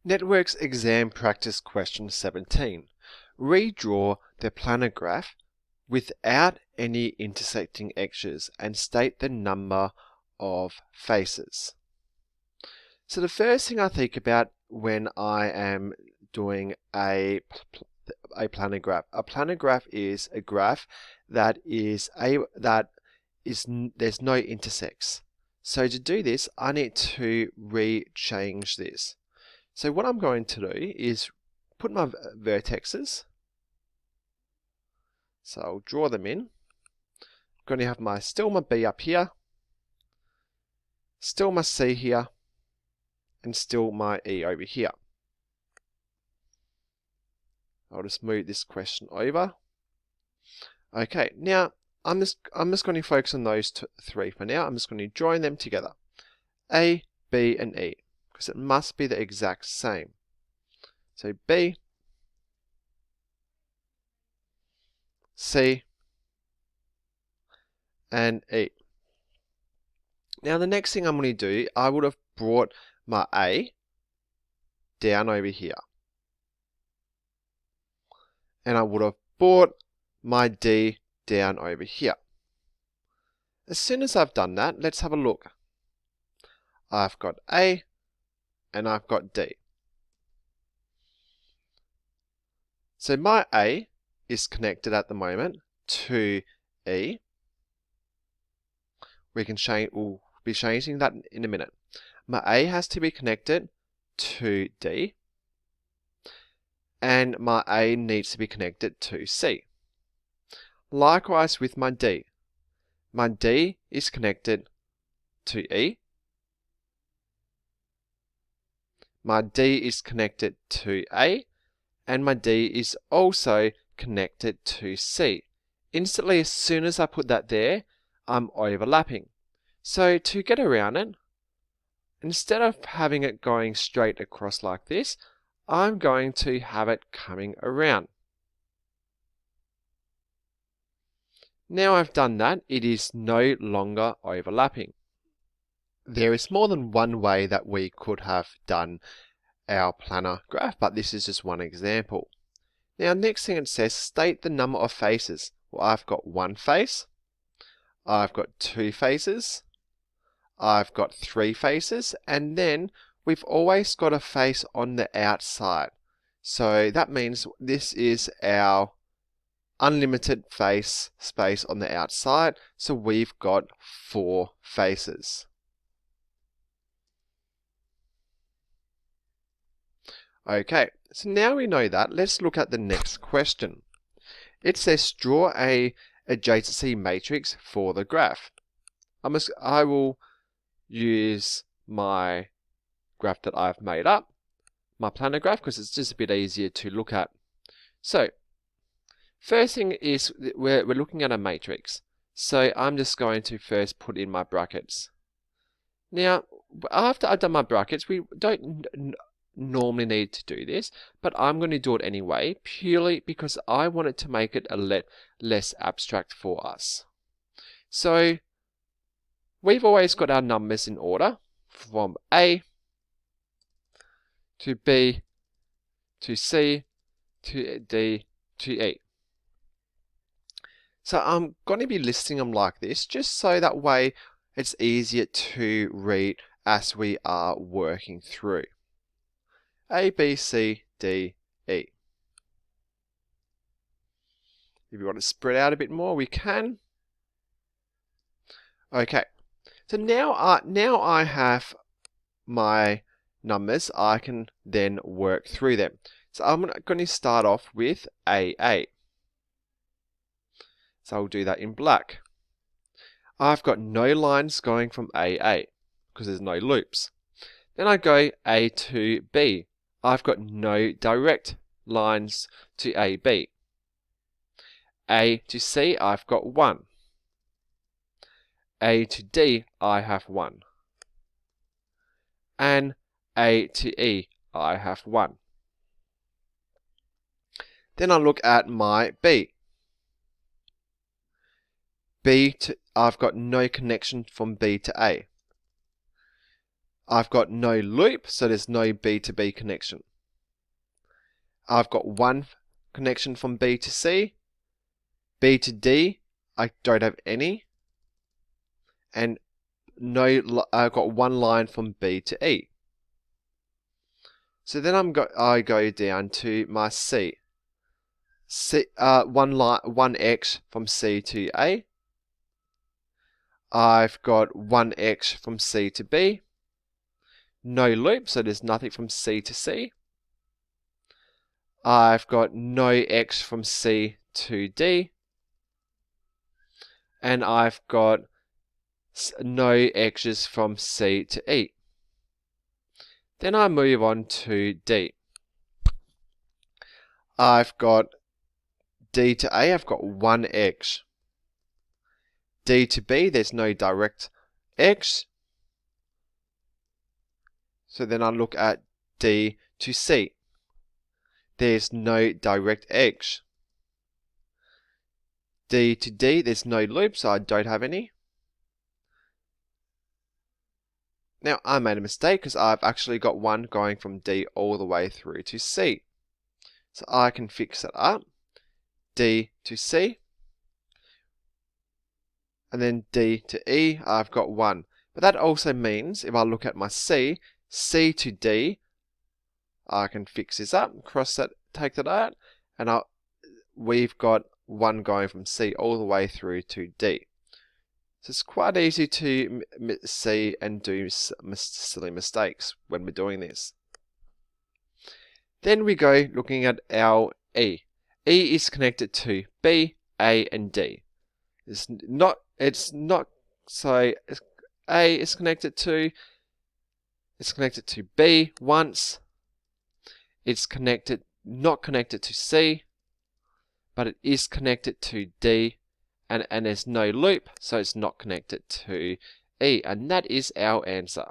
Networks exam practice question 17. Redraw the planar graph without any intersecting edges and state the number of faces. So the first thing I think about when I am doing a planar graph. A planar graph is a graph that there's no intersects. So to do this, I need to change this. So what I'm going to do is put my vertexes. So I'll draw them in. I'm going to have still my B up here, still my C here, and still my E over here. I'll just move this question over. Okay, now I'm just going to focus on those three for now. I'm just going to join them together. A, B, and E, because it must be the exact same. So B, C, and E. Now the next thing I'm going to do, I would have brought my A down over here. And I would have brought my D down over here. As soon as I've done that, let's have a look. I've got A and I've got D. So my A is connected at the moment to E. We'll be changing that in a minute. My A has to be connected to D. And my A needs to be connected to C. Likewise with my D. My D is connected to E. My D is connected to A. And my D is also connected to C. Instantly, as soon as I put that there, I'm overlapping. So to get around it, instead of having it going straight across like this, I'm going to have it coming around. Now I've done that, it is no longer overlapping. There is more than one way that we could have done our planar graph, but this is just one example. Now next thing it says, state the number of faces. Well, I've got one face, I've got two faces, I've got three faces, and then we've always got a face on the outside. So that means this is our unlimited face space on the outside. So we've got 4 faces. Okay, so now we know that, let's look at the next question. It says draw a adjacency matrix for the graph. I will use my graph that I've made up, my planar graph, because it's just a bit easier to look at. So first thing is we're looking at a matrix. So I'm just going to first put in my brackets. Now after I've done my brackets, we don't normally need to do this, but I'm going to do it anyway, purely because I wanted to make it a less abstract for us. So we've always got our numbers in order from A to B to C to D to E. So I'm going to be listing them like this, just so that way it's easier to read as we are working through. A, B, C, D, E. If you want to spread out a bit more, we can. Okay, so now I have my numbers. I can then work through them. So I'm going to start off with AA. So I'll do that in black. I've got no lines going from AA because there's no loops. Then I go A to B. I've got no direct lines to AB. A to C, I've got 1. A to D, I have 1. And A to E, I have 1. Then I look at my B. I've got no connection from B to A. I've got no loop, so there's no B to B connection. I've got one connection from B to C. B to D, I don't have any. And I've got one line from B to E. So then I go down to my C. One X from C to A. I've got one X from C to B. No loop, so there's nothing from C to C. I've got no X from C to D. And I've got no X's from C to E. Then I move on to D. I've got D to A, I've got one X. D to B, there's no direct X. So then I look at D to C. There's no direct X. D to D, there's no loop, so I don't have any. Now, I made a mistake because I've actually got one going from D all the way through to C. So I can fix it up. D to C. And then D to E, I've got one. But that also means, if I look at my C, C to D, I can fix this up, cross that, take that out, and we've got one going from C all the way through to D. So it's quite easy to see and do silly mistakes when we're doing this. Then we go looking at our E. E is connected to B, A, and D. So A is connected to B once. It's not connected to C, but it is connected to D, and there's no loop, so it's not connected to E, and that is our answer.